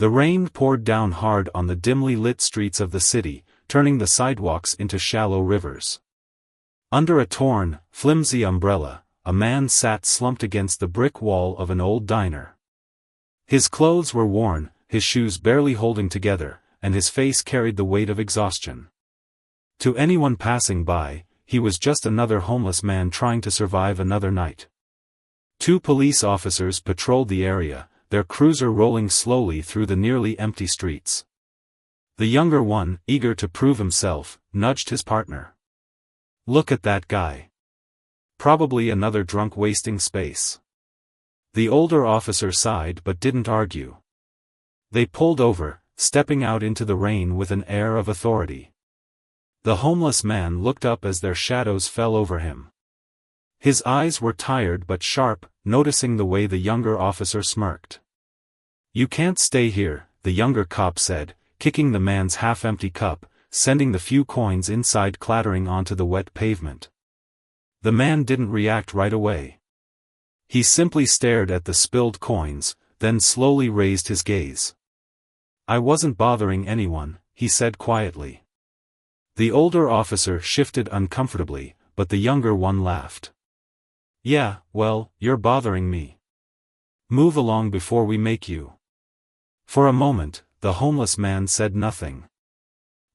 The rain poured down hard on the dimly lit streets of the city, turning the sidewalks into shallow rivers. Under a torn, flimsy umbrella, a man sat slumped against the brick wall of an old diner. His clothes were worn, his shoes barely holding together, and his face carried the weight of exhaustion. To anyone passing by, he was just another homeless man trying to survive another night. 2 police officers patrolled the area, their cruiser rolling slowly through the nearly empty streets. The younger one, eager to prove himself, nudged his partner. "Look at that guy. Probably another drunk wasting space." The older officer sighed but didn't argue. They pulled over, stepping out into the rain with an air of authority. The homeless man looked up as their shadows fell over him. His eyes were tired but sharp, noticing the way the younger officer smirked. "You can't stay here," the younger cop said, kicking the man's half-empty cup, sending the few coins inside clattering onto the wet pavement. The man didn't react right away. He simply stared at the spilled coins, then slowly raised his gaze. "I wasn't bothering anyone," he said quietly. The older officer shifted uncomfortably, but the younger one laughed. "Yeah, well, you're bothering me. Move along before we make you." For a moment, the homeless man said nothing.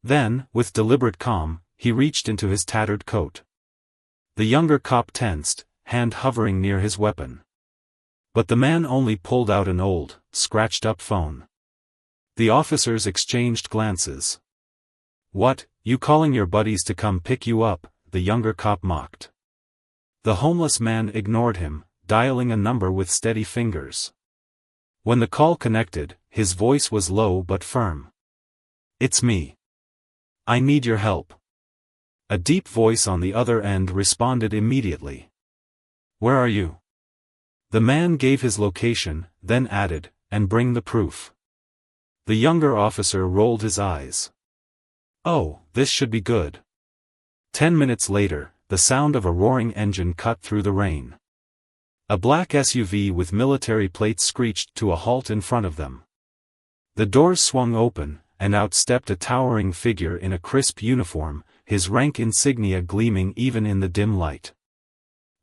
Then, with deliberate calm, he reached into his tattered coat. The younger cop tensed, hand hovering near his weapon. But the man only pulled out an old, scratched-up phone. The officers exchanged glances. "What, you calling your buddies to come pick you up?" the younger cop mocked. The homeless man ignored him, dialing a number with steady fingers. When the call connected, his voice was low but firm. "It's me. I need your help." A deep voice on the other end responded immediately. "Where are you?" The man gave his location, then added, "And bring the proof." The younger officer rolled his eyes. "Oh, this should be good." 10 minutes later, the sound of a roaring engine cut through the rain. A black SUV with military plates screeched to a halt in front of them. The doors swung open, and out stepped a towering figure in a crisp uniform, his rank insignia gleaming even in the dim light.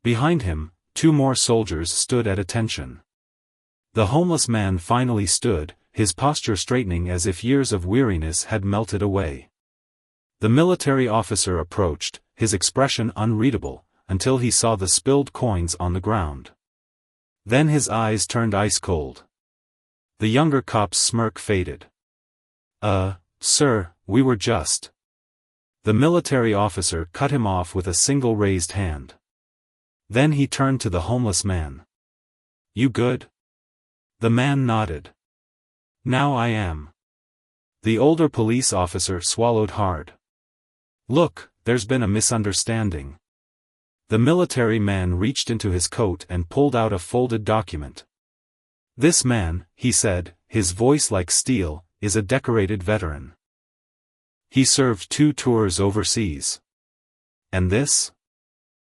Behind him, 2 more soldiers stood at attention. The homeless man finally stood, his posture straightening as if years of weariness had melted away. The military officer approached, his expression unreadable, until he saw the spilled coins on the ground. Then his eyes turned ice-cold. The younger cop's smirk faded. Sir, we were just..." The military officer cut him off with a single raised hand. Then he turned to the homeless man. "You good?" The man nodded. "Now I am." The older police officer swallowed hard. "Look, there's been a misunderstanding." The military man reached into his coat and pulled out a folded document. "This man," he said, his voice like steel, "is a decorated veteran. He served 2 tours overseas. And this?"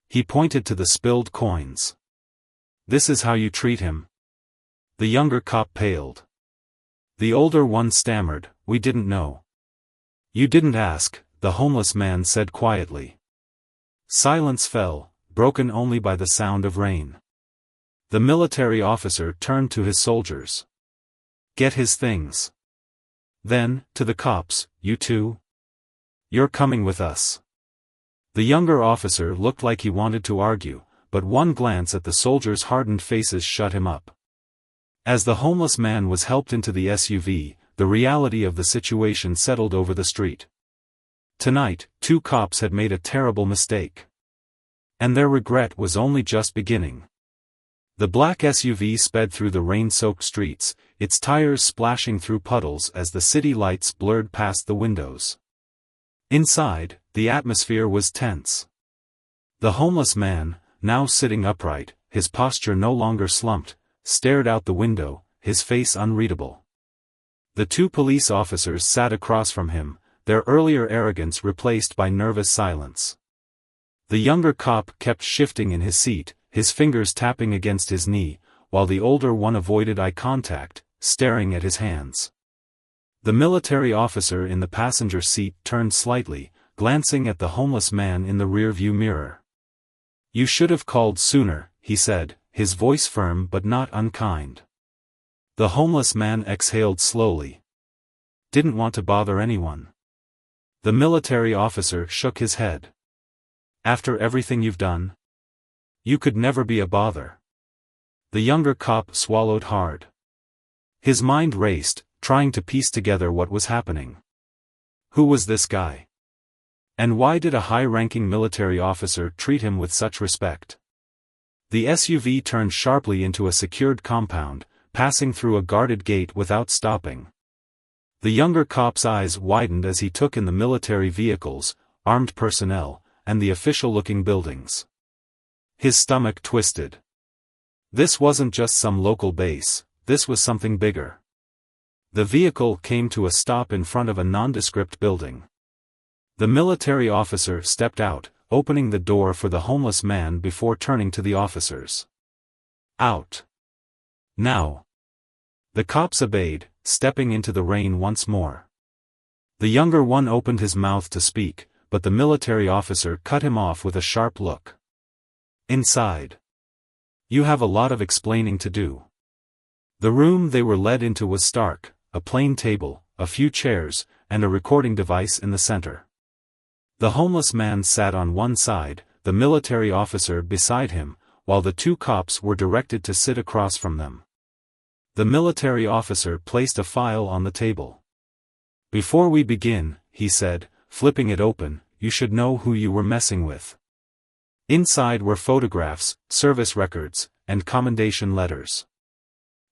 He pointed to the spilled coins. "This is how you treat him." The younger cop paled. The older one stammered, "We didn't know." "You didn't ask," the homeless man said quietly. Silence fell, broken only by the sound of rain. The military officer turned to his soldiers. "Get his things." Then, to the cops, "You too? You're coming with us." The younger officer looked like he wanted to argue, but one glance at the soldiers' hardened faces shut him up. As the homeless man was helped into the SUV, the reality of the situation settled over the street. Tonight, 2 cops had made a terrible mistake. And their regret was only just beginning. The black SUV sped through the rain-soaked streets, its tires splashing through puddles as the city lights blurred past the windows. Inside, the atmosphere was tense. The homeless man, now sitting upright, his posture no longer slumped, stared out the window, his face unreadable. The 2 police officers sat across from him, their earlier arrogance replaced by nervous silence. The younger cop kept shifting in his seat, his fingers tapping against his knee, while the older one avoided eye contact, staring at his hands. The military officer in the passenger seat turned slightly, glancing at the homeless man in the rearview mirror. "You should have called sooner," he said, his voice firm but not unkind. The homeless man exhaled slowly. "Didn't want to bother anyone." The military officer shook his head. "After everything you've done? You could never be a bother." The younger cop swallowed hard. His mind raced, trying to piece together what was happening. Who was this guy? And why did a high-ranking military officer treat him with such respect? The SUV turned sharply into a secured compound, passing through a guarded gate without stopping. The younger cop's eyes widened as he took in the military vehicles, armed personnel, and the official-looking buildings. His stomach twisted. This wasn't just some local base, this was something bigger. The vehicle came to a stop in front of a nondescript building. The military officer stepped out, opening the door for the homeless man before turning to the officers. "Out. Now." The cops obeyed, stepping into the rain once more. The younger one opened his mouth to speak, but the military officer cut him off with a sharp look. "Inside. You have a lot of explaining to do." The room they were led into was stark, a plain table, a few chairs, and a recording device in the center. The homeless man sat on one side, the military officer beside him, while the two cops were directed to sit across from them. The military officer placed a file on the table. "Before we begin," he said, flipping it open, "you should know who you were messing with." Inside were photographs, service records, and commendation letters.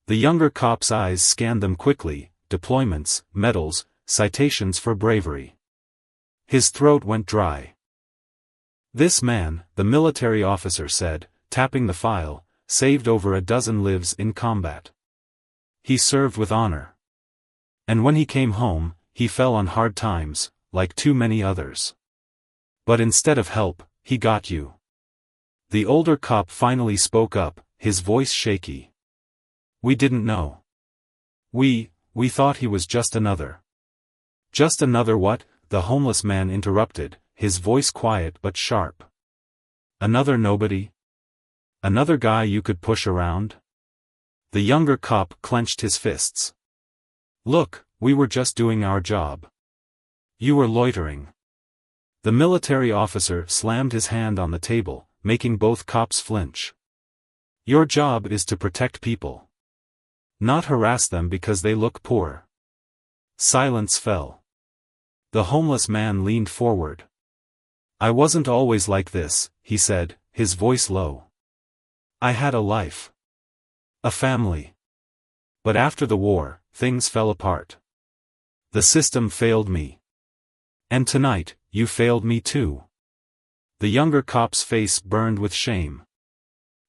The younger cop's eyes scanned them quickly: deployments, medals, citations for bravery. His throat went dry. "This man," the military officer said, tapping the file, "saved over a dozen lives in combat. He served with honor. And when he came home, he fell on hard times, like too many others. But instead of help, he got you." The older cop finally spoke up, his voice shaky. "We didn't know. We thought he was just another." "Just another what?" the homeless man interrupted, his voice quiet but sharp. "Another nobody? Another guy you could push around?" The younger cop clenched his fists. "Look, we were just doing our job. You were loitering." The military officer slammed his hand on the table, making both cops flinch. "Your job is to protect people. Not harass them because they look poor." Silence fell. The homeless man leaned forward. "I wasn't always like this," he said, his voice low. "I had a life. A family. But after the war, things fell apart. The system failed me. And tonight, you failed me too." The younger cop's face burned with shame.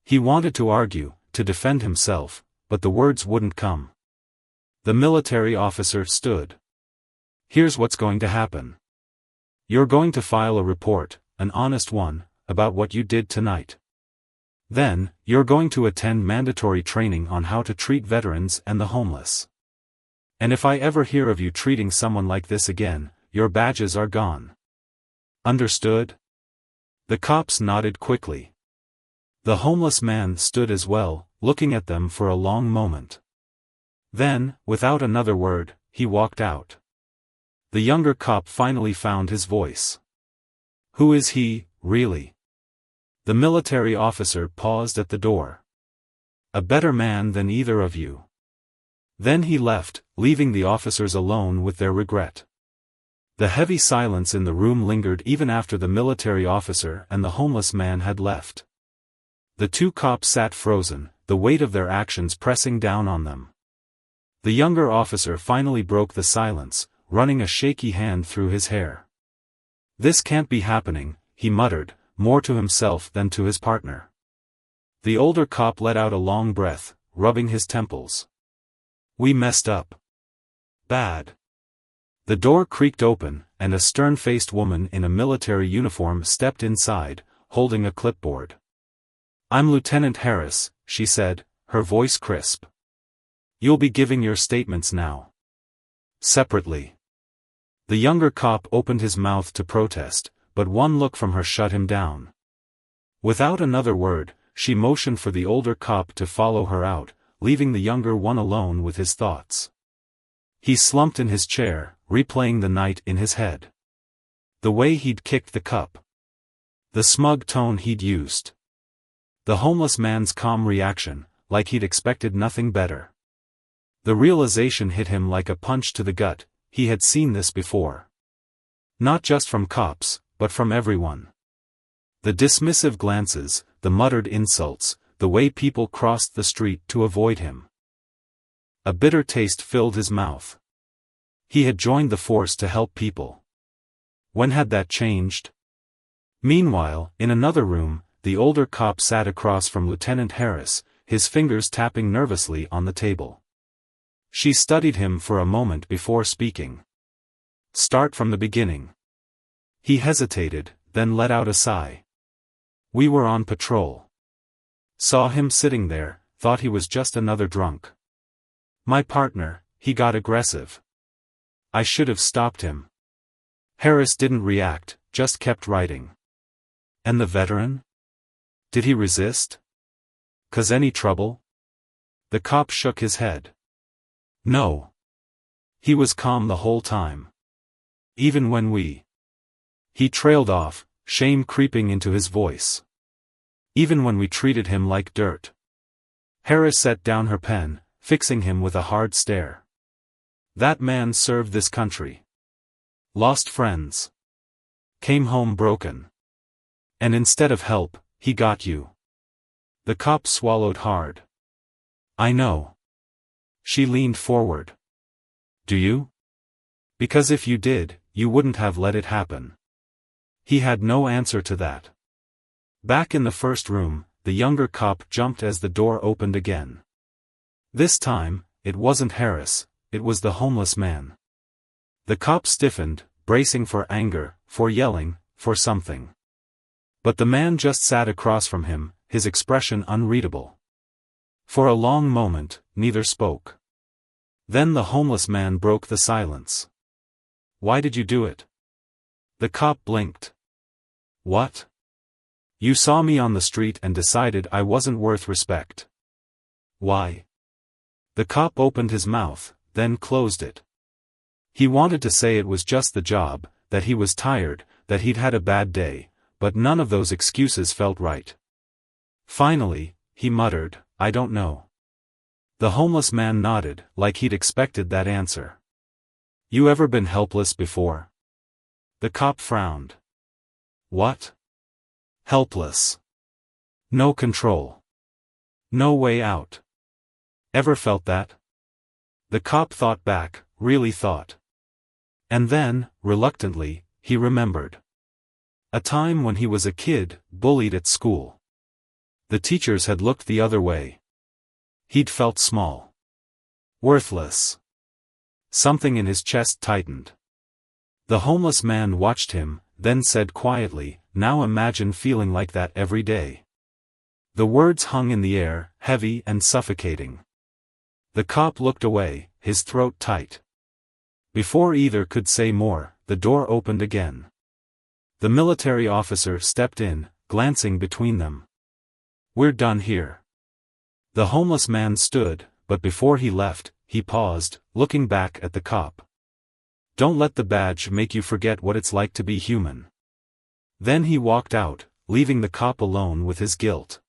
He wanted to argue, to defend himself, but the words wouldn't come. The military officer stood. "Here's what's going to happen. You're going to file a report, an honest one, about what you did tonight. Then, you're going to attend mandatory training on how to treat veterans and the homeless. And if I ever hear of you treating someone like this again, your badges are gone. Understood?" The cops nodded quickly. The homeless man stood as well, looking at them for a long moment. Then, without another word, he walked out. The younger cop finally found his voice. "Who is he, really?" The military officer paused at the door. "A better man than either of you." Then he left, leaving the officers alone with their regret. The heavy silence in the room lingered even after the military officer and the homeless man had left. The two cops sat frozen, the weight of their actions pressing down on them. The younger officer finally broke the silence, running a shaky hand through his hair. "This can't be happening," he muttered, more to himself than to his partner. The older cop let out a long breath, rubbing his temples. "We messed up. Bad." The door creaked open, and a stern-faced woman in a military uniform stepped inside, holding a clipboard. "I'm Lieutenant Harris," she said, her voice crisp. "You'll be giving your statements now." Separately. The younger cop opened his mouth to protest, but one look from her shut him down. Without another word, she motioned for the older cop to follow her out, leaving the younger one alone with his thoughts. He slumped in his chair, replaying the night in his head. The way he'd kicked the cup. The smug tone he'd used. The homeless man's calm reaction, like he'd expected nothing better. The realization hit him like a punch to the gut. He had seen this before. Not just from cops, but from everyone. The dismissive glances, the muttered insults, the way people crossed the street to avoid him. A bitter taste filled his mouth. He had joined the force to help people. When had that changed? Meanwhile, in another room, the older cop sat across from Lieutenant Harris, his fingers tapping nervously on the table. She studied him for a moment before speaking. Start from the beginning. He hesitated, then let out a sigh. We were on patrol. Saw him sitting there, thought he was just another drunk. My partner, he got aggressive. I should have stopped him. Harris didn't react, just kept writing. And the veteran? Did he resist? 'Cause any trouble? The cop shook his head. No. He was calm the whole time. Even when we. He trailed off, shame creeping into his voice. Even when we treated him like dirt. Harris set down her pen, fixing him with a hard stare. That man served this country. Lost friends. Came home broken. And instead of help, he got you. The cop swallowed hard. I know. She leaned forward. Do you? Because if you did, you wouldn't have let it happen. He had no answer to that. Back in the first room, the younger cop jumped as the door opened again. This time, it wasn't Harris, it was the homeless man. The cop stiffened, bracing for anger, for yelling, for something. But the man just sat across from him, his expression unreadable. For a long moment, neither spoke. Then the homeless man broke the silence. Why did you do it? The cop blinked. What? You saw me on the street and decided I wasn't worth respect. Why? The cop opened his mouth, then closed it. He wanted to say it was just the job, that he was tired, that he'd had a bad day, but none of those excuses felt right. Finally, he muttered, I don't know. The homeless man nodded, like he'd expected that answer. You ever been helpless before? The cop frowned. What? Helpless. No control. No way out. Ever felt that? The cop thought back, really thought. And then, reluctantly, he remembered. A time when he was a kid, bullied at school. The teachers had looked the other way. He'd felt small. Worthless. Something in his chest tightened. The homeless man watched him, then said quietly, now imagine feeling like that every day. The words hung in the air, heavy and suffocating. The cop looked away, his throat tight. Before either could say more, the door opened again. The military officer stepped in, glancing between them. We're done here. The homeless man stood, but before he left, he paused, looking back at the cop. Don't let the badge make you forget what it's like to be human. Then he walked out, leaving the cop alone with his guilt.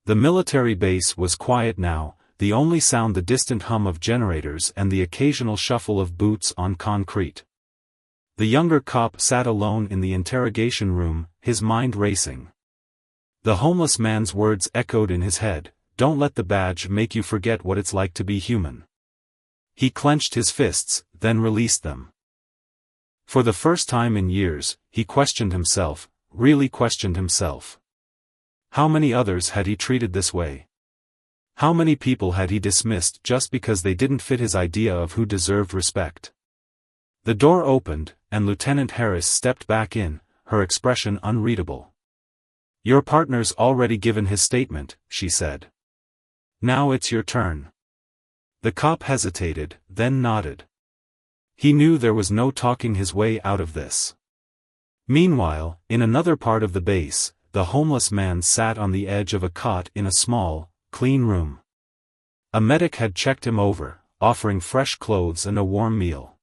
The military base was quiet now, the only sound the distant hum of generators and the occasional shuffle of boots on concrete. The younger cop sat alone in the interrogation room, his mind racing. The homeless man's words echoed in his head, don't let the badge make you forget what it's like to be human. He clenched his fists, then released them. For the first time in years, he questioned himself, really questioned himself. How many others had he treated this way? How many people had he dismissed just because they didn't fit his idea of who deserved respect? The door opened, and Lieutenant Harris stepped back in, her expression unreadable. Your partner's already given his statement, she said. Now it's your turn. The cop hesitated, then nodded. He knew there was no talking his way out of this. Meanwhile, in another part of the base, the homeless man sat on the edge of a cot in a small, clean room. A medic had checked him over, offering fresh clothes and a warm meal.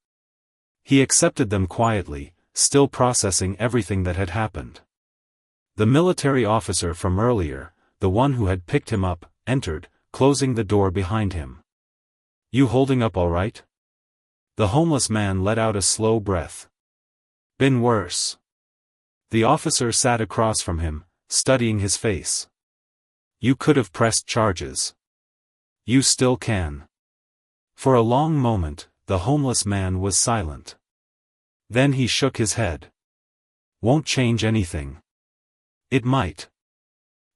He accepted them quietly, still processing everything that had happened. The military officer from earlier, the one who had picked him up, entered, closing the door behind him. "You holding up all right?" The homeless man let out a slow breath. "Been worse." The officer sat across from him, studying his face. "You could have pressed charges. You still can." For a long moment, the homeless man was silent. Then he shook his head. "Won't change anything." "It might.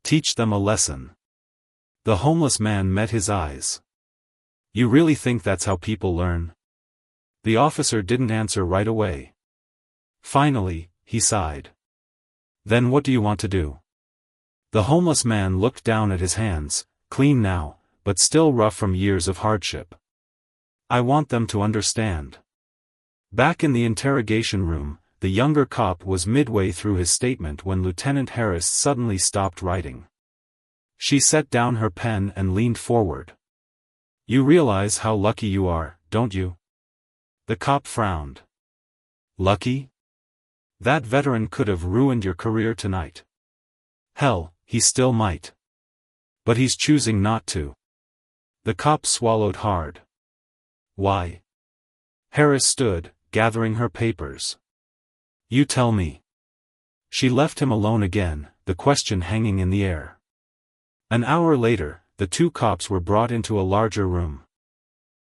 Teach them a lesson." The homeless man met his eyes. "You really think that's how people learn?" The officer didn't answer right away. Finally, he sighed. "Then what do you want to do?" The homeless man looked down at his hands, clean now, but still rough from years of hardship. "I want them to understand." Back in the interrogation room, the younger cop was midway through his statement when Lieutenant Harris suddenly stopped writing. She set down her pen and leaned forward. "You realize how lucky you are, don't you?" The cop frowned. "Lucky? That veteran could have ruined your career tonight." "Hell, he still might. But he's choosing not to." The cop swallowed hard. "Why?" Harris stood, gathering her papers. "You tell me." She left him alone again, the question hanging in the air. An hour later, the two cops were brought into a larger room.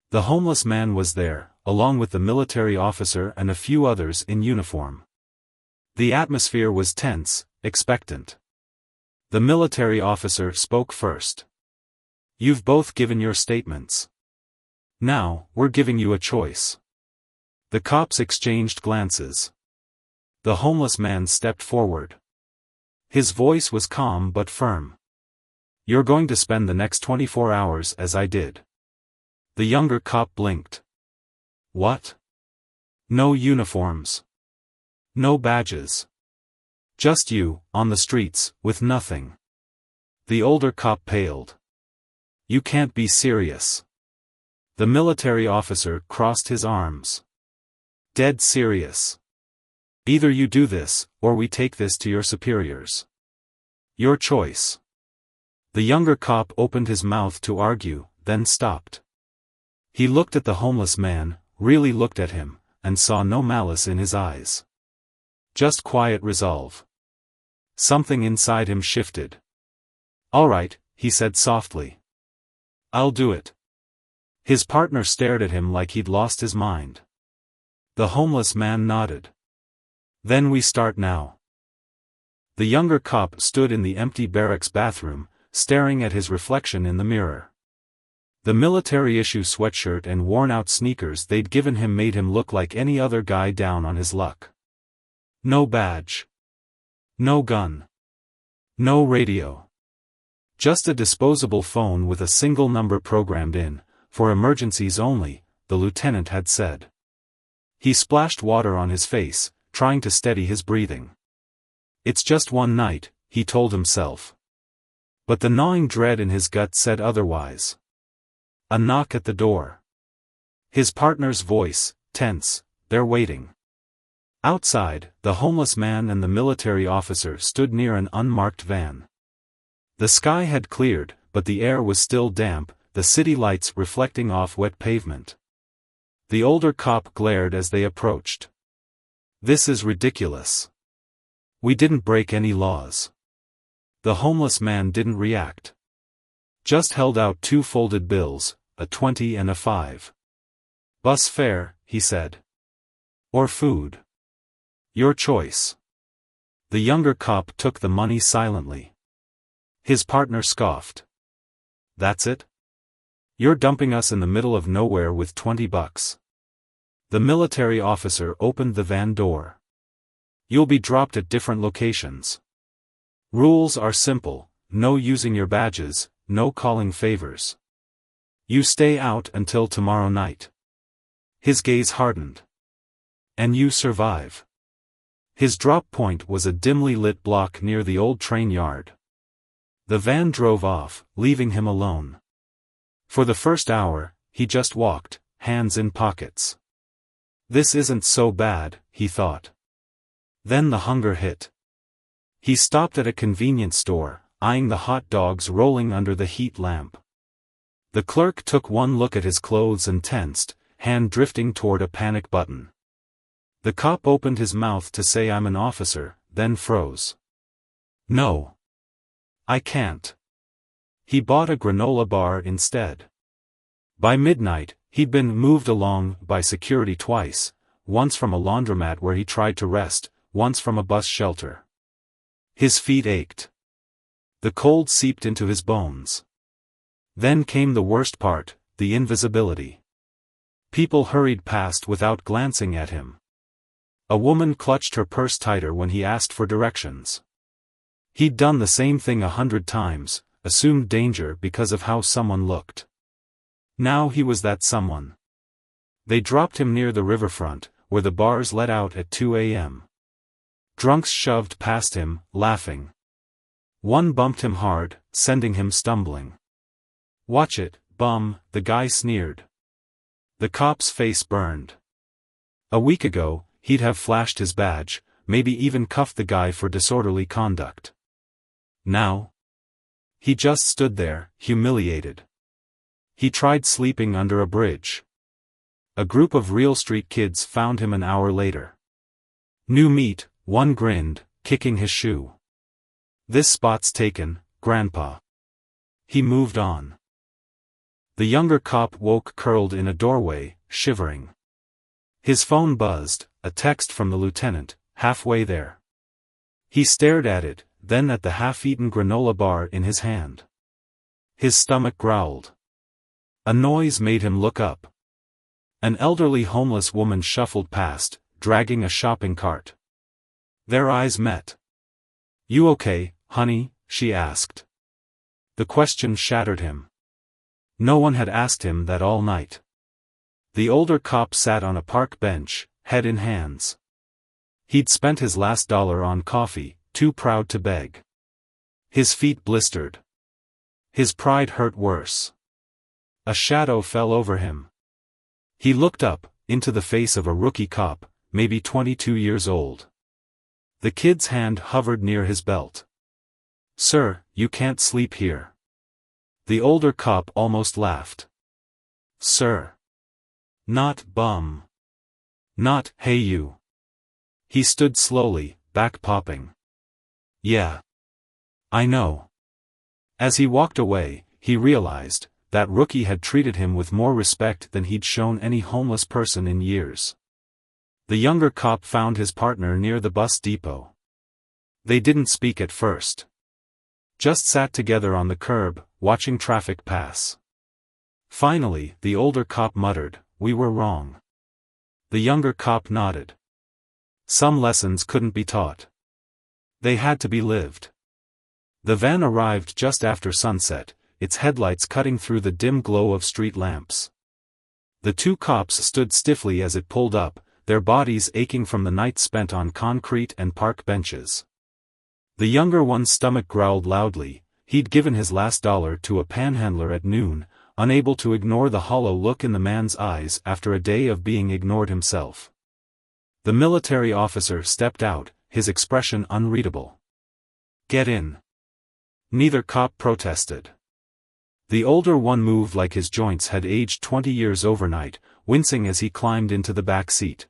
The homeless man was there, along with the military officer and a few others in uniform. The atmosphere was tense, expectant. The military officer spoke first. "You've both given your statements. Now, we're giving you a choice." The cops exchanged glances. The homeless man stepped forward. His voice was calm but firm. "You're going to spend the next 24 hours as I did." The younger cop blinked. "What?" "No uniforms. No badges. Just you, on the streets, with nothing." The older cop paled. "You can't be serious." The military officer crossed his arms. "Dead serious. Either you do this, or we take this to your superiors. Your choice." The younger cop opened his mouth to argue, then stopped. He looked at the homeless man, really looked at him, and saw no malice in his eyes. Just quiet resolve. Something inside him shifted. "All right," he said softly. "I'll do it." His partner stared at him like he'd lost his mind. The homeless man nodded. "Then we start now." The younger cop stood in the empty barracks bathroom, staring at his reflection in the mirror. The military-issue sweatshirt and worn-out sneakers they'd given him made him look like any other guy down on his luck. No badge. No gun. No radio. Just a disposable phone with a single number programmed in, for emergencies only, the lieutenant had said. He splashed water on his face, trying to steady his breathing. It's just one night, he told himself. But the gnawing dread in his gut said otherwise. A knock at the door. His partner's voice, tense, "They're waiting." Outside, the homeless man and the military officer stood near an unmarked van. The sky had cleared, but the air was still damp, the city lights reflecting off wet pavement. The older cop glared as they approached. "This is ridiculous. We didn't break any laws." The homeless man didn't react. Just held out two folded bills, a 20 and a 5. "Bus fare," he said. "Or food. Your choice." The younger cop took the money silently. His partner scoffed. "That's it? You're dumping us in the middle of nowhere with $20. The military officer opened the van door. "You'll be dropped at different locations. Rules are simple, no using your badges, no calling favors. You stay out until tomorrow night." His gaze hardened. And you survive. His drop point was a dimly lit block near the old train yard. The van drove off, leaving him alone. For the first hour, he just walked, hands in pockets. This isn't so bad, he thought. Then the hunger hit. He stopped at a convenience store, eyeing the hot dogs rolling under the heat lamp. The clerk took one look at his clothes and tensed, hand drifting toward a panic button. The cop opened his mouth to say I'm an officer, then froze. No. I can't. He bought a granola bar instead. By midnight, he'd been moved along by security twice, once from a laundromat where he tried to rest, once from a bus shelter. His feet ached. The cold seeped into his bones. Then came the worst part, the invisibility. People hurried past without glancing at him. A woman clutched her purse tighter when he asked for directions. He'd done the same thing 100 times, assumed danger because of how someone looked. Now he was that someone. They dropped him near the riverfront, where the bars let out at 2 a.m. Drunks shoved past him, laughing. One bumped him hard, sending him stumbling. "Watch it, bum," the guy sneered. The cop's face burned. A week ago, he'd have flashed his badge, maybe even cuffed the guy for disorderly conduct. Now? He just stood there, humiliated. He tried sleeping under a bridge. A group of real street kids found him an hour later. "New meat," one grinned, kicking his shoe. "This spot's taken, Grandpa." He moved on. The younger cop woke curled in a doorway, shivering. His phone buzzed, a text from the lieutenant, halfway there. He stared at it, then at the half-eaten granola bar in his hand. His stomach growled. A noise made him look up. An elderly homeless woman shuffled past, dragging a shopping cart. Their eyes met. "You okay, honey?" she asked. The question shattered him. No one had asked him that all night. The older cop sat on a park bench, head in hands. He'd spent his last dollar on coffee, too proud to beg. His feet blistered. His pride hurt worse. A shadow fell over him. He looked up, into the face of a rookie cop, maybe 22 years old. The kid's hand hovered near his belt. "Sir, you can't sleep here." The older cop almost laughed. "Sir. Not bum. Not, hey you." He stood slowly, back popping. "Yeah. I know." As he walked away, he realized that rookie had treated him with more respect than he'd shown any homeless person in years. The younger cop found his partner near the bus depot. They didn't speak at first. Just sat together on the curb, watching traffic pass. Finally, the older cop muttered, "We were wrong." The younger cop nodded. Some lessons couldn't be taught. They had to be lived. The van arrived just after sunset, its headlights cutting through the dim glow of street lamps. The two cops stood stiffly as it pulled up, their bodies aching from the night spent on concrete and park benches. The younger one's stomach growled loudly. He'd given his last dollar to a panhandler at noon, unable to ignore the hollow look in the man's eyes after a day of being ignored himself. The military officer stepped out, his expression unreadable. "Get in." Neither cop protested. The older one moved like his joints had aged 20 years overnight, wincing as he climbed into the back seat.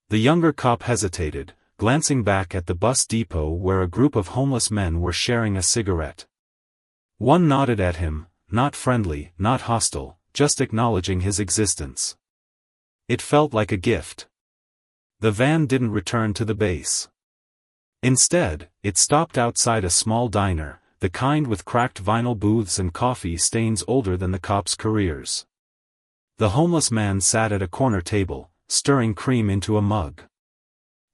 The younger cop hesitated, glancing back at the bus depot where a group of homeless men were sharing a cigarette. One nodded at him, not friendly, not hostile, just acknowledging his existence. It felt like a gift. The van didn't return to the base. Instead, it stopped outside a small diner, the kind with cracked vinyl booths and coffee stains older than the cops' careers. The homeless man sat at a corner table, stirring cream into a mug.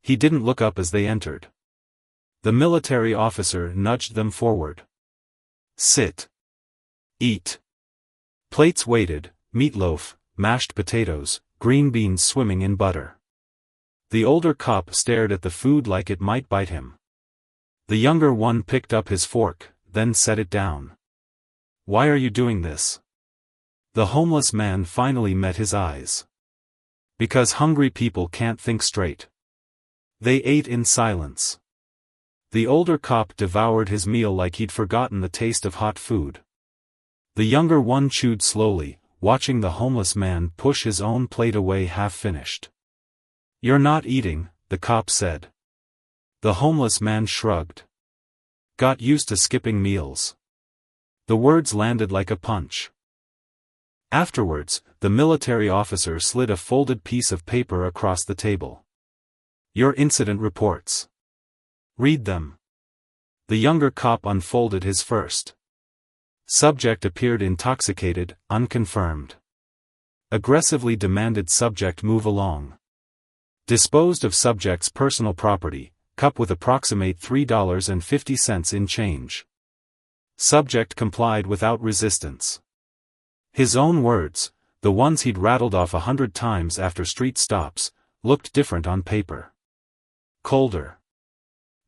He didn't look up as they entered. The military officer nudged them forward. "Sit. Eat." Plates waited, meatloaf, mashed potatoes, green beans swimming in butter. The older cop stared at the food like it might bite him. The younger one picked up his fork, then set it down. "Why are you doing this?" The homeless man finally met his eyes. "Because hungry people can't think straight." They ate in silence. The older cop devoured his meal like he'd forgotten the taste of hot food. The younger one chewed slowly, watching the homeless man push his own plate away half-finished. "You're not eating," the cop said. The homeless man shrugged. "Got used to skipping meals." The words landed like a punch. Afterwards, the military officer slid a folded piece of paper across the table. "Your incident reports. Read them." The younger cop unfolded his first. Subject appeared intoxicated, unconfirmed. Aggressively demanded subject move along. Disposed of subject's personal property, cup with approximate $3.50 in change. Subject complied without resistance. His own words, the ones he'd rattled off 100 times after street stops, looked different on paper. Colder.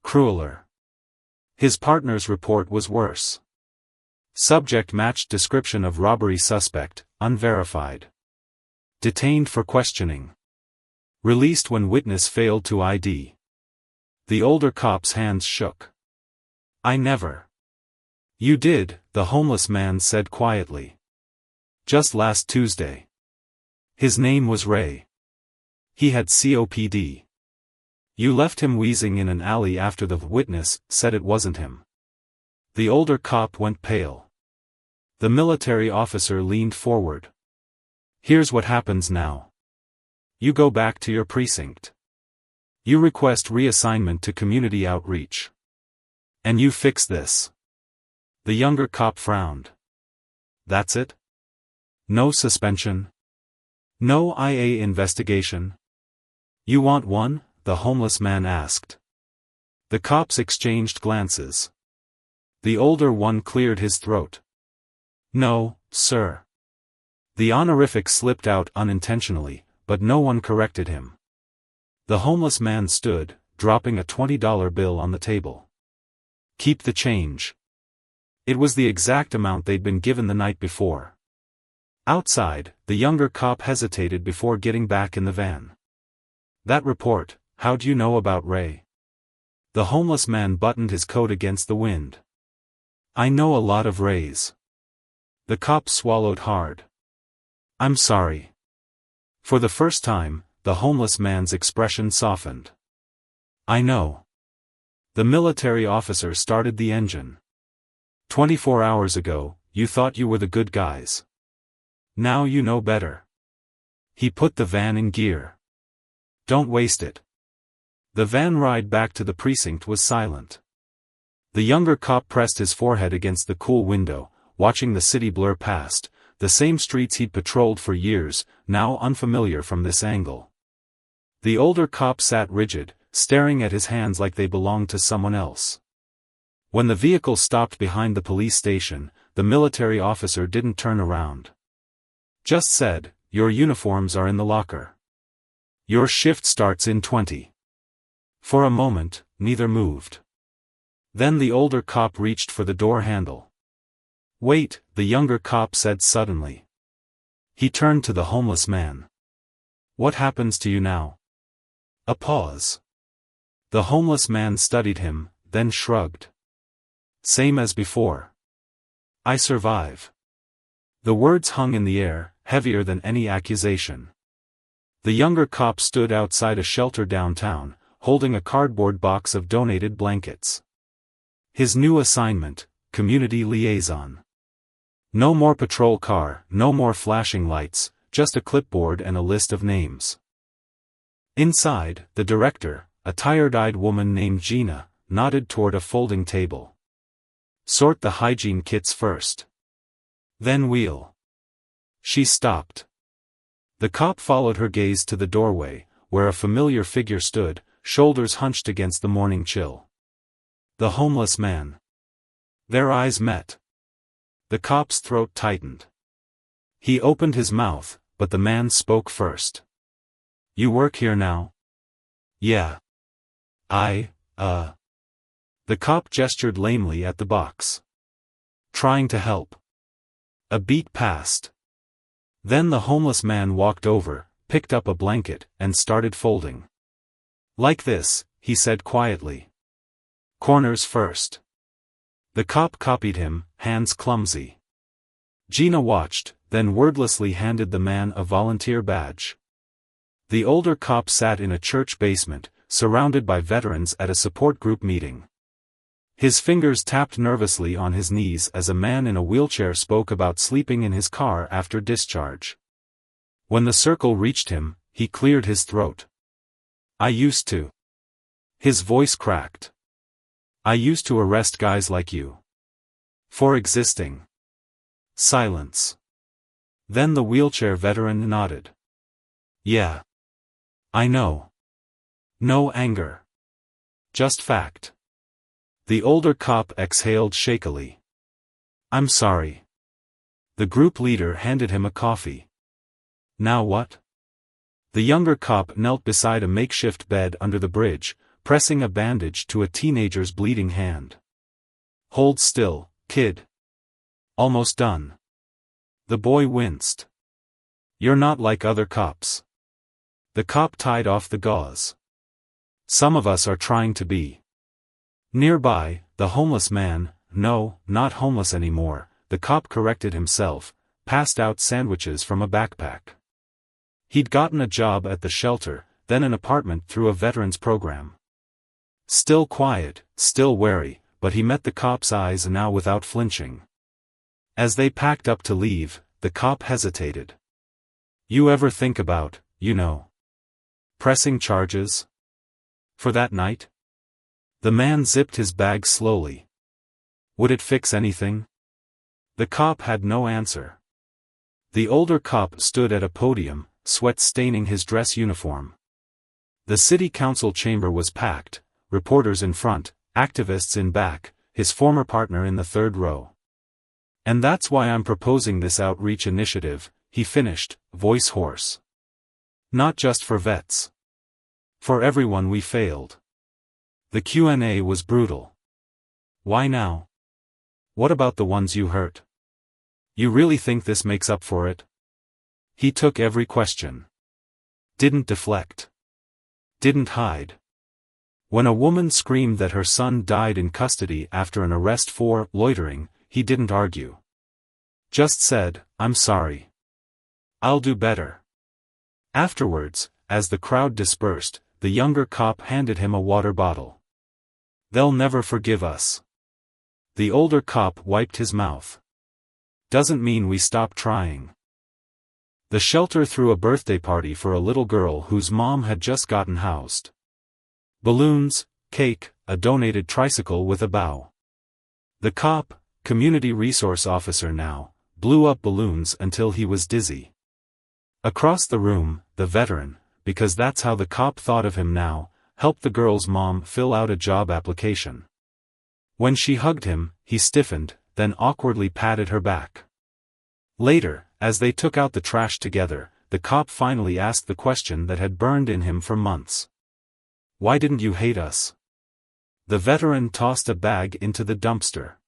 Crueler. His partner's report was worse. Subject matched description of robbery suspect, unverified. Detained for questioning. Released when witness failed to ID. The older cop's hands shook. "I never." "You did," the homeless man said quietly. "Just last Tuesday. His name was Ray. He had COPD. You left him wheezing in an alley after the witness said it wasn't him." The older cop went pale. The military officer leaned forward. "Here's what happens now. You go back to your precinct. You request reassignment to community outreach. And you fix this." The younger cop frowned. "That's it? No suspension? No IA investigation?" "You want one?" the homeless man asked. The cops exchanged glances. The older one cleared his throat. "No, sir." The honorific slipped out unintentionally, but no one corrected him. The homeless man stood, dropping a $20 bill on the table. "Keep the change." It was the exact amount they'd been given the night before. Outside, the younger cop hesitated before getting back in the van. "That report, how'd you know about Ray?" The homeless man buttoned his coat against the wind. "I know a lot of Rays." The cop swallowed hard. "I'm sorry." For the first time, the homeless man's expression softened. "I know." The military officer started the engine. 24 hours ago, you thought you were the good guys. Now you know better." He put the van in gear. "Don't waste it." The van ride back to the precinct was silent. The younger cop pressed his forehead against the cool window, watching the city blur past, the same streets he'd patrolled for years, now unfamiliar from this angle. The older cop sat rigid, staring at his hands like they belonged to someone else. When the vehicle stopped behind the police station, the military officer didn't turn around. Just said, "Your uniforms are in the locker. Your shift starts in 20. For a moment, neither moved. Then the older cop reached for the door handle. "Wait," the younger cop said suddenly. He turned to the homeless man. "What happens to you now?" A pause. The homeless man studied him, then shrugged. "Same as before. I survive." The words hung in the air, heavier than any accusation. The younger cop stood outside a shelter downtown, holding a cardboard box of donated blankets. His new assignment, community liaison. No more patrol car, no more flashing lights, just a clipboard and a list of names. Inside, the director, a tired-eyed woman named Gina, nodded toward a folding table. "Sort the hygiene kits first. Then wheel." She stopped. The cop followed her gaze to the doorway, where a familiar figure stood, shoulders hunched against the morning chill. The homeless man. Their eyes met. The cop's throat tightened. He opened his mouth, but the man spoke first. "You work here now?" "Yeah. The cop gestured lamely at the box. "Trying to help." A beat passed. Then the homeless man walked over, picked up a blanket, and started folding. "Like this," he said quietly. "Corners first." The cop copied him, hands clumsy. Gina watched, then wordlessly handed the man a volunteer badge. The older cop sat in a church basement, surrounded by veterans at a support group meeting. His fingers tapped nervously on his knees as a man in a wheelchair spoke about sleeping in his car after discharge. When the circle reached him, he cleared his throat. "I used to." His voice cracked. "I used to arrest guys like you. For existing." Silence. Then the wheelchair veteran nodded. "Yeah. I know." No anger. Just fact. The older cop exhaled shakily. "I'm sorry." The group leader handed him a coffee. "Now what?" The younger cop knelt beside a makeshift bed under the bridge, pressing a bandage to a teenager's bleeding hand. "Hold still, kid. Almost done." The boy winced. "You're not like other cops." The cop tied off the gauze. "Some of us are trying to be." Nearby, the homeless man, no, not homeless anymore, the cop corrected himself, passed out sandwiches from a backpack. He'd gotten a job at the shelter, then an apartment through a veterans program. Still quiet, still wary, but he met the cop's eyes now without flinching. As they packed up to leave, the cop hesitated. "You ever think about, pressing charges? For that night?" The man zipped his bag slowly. "Would it fix anything?" The cop had no answer. The older cop stood at a podium, sweat staining his dress uniform. The city council chamber was packed, reporters in front, activists in back, his former partner in the third row. "And that's why I'm proposing this outreach initiative," he finished, voice hoarse. "Not just for vets. For everyone we failed." The Q&A was brutal. "Why now? What about the ones you hurt? You really think this makes up for it?" He took every question. Didn't deflect. Didn't hide. When a woman screamed that her son died in custody after an arrest for loitering, he didn't argue. Just said, "I'm sorry. I'll do better." Afterwards, as the crowd dispersed, the younger cop handed him a water bottle. "They'll never forgive us." The older cop wiped his mouth. "Doesn't mean we stop trying." The shelter threw a birthday party for a little girl whose mom had just gotten housed. Balloons, cake, a donated tricycle with a bow. The cop, community resource officer now, blew up balloons until he was dizzy. Across the room, the veteran, because that's how the cop thought of him now, helped the girl's mom fill out a job application. When she hugged him, he stiffened, then awkwardly patted her back. Later, as they took out the trash together, the cop finally asked the question that had burned in him for months. "Why didn't you hate us?" The veteran tossed a bag into the dumpster.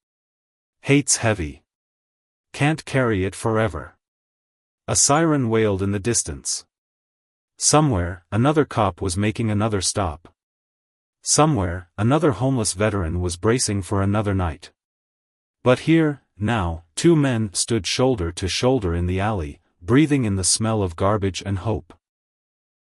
"Hate's heavy. Can't carry it forever." A siren wailed in the distance. Somewhere, another cop was making another stop. Somewhere, another homeless veteran was bracing for another night. But here, now, two men stood shoulder to shoulder in the alley, breathing in the smell of garbage and hope.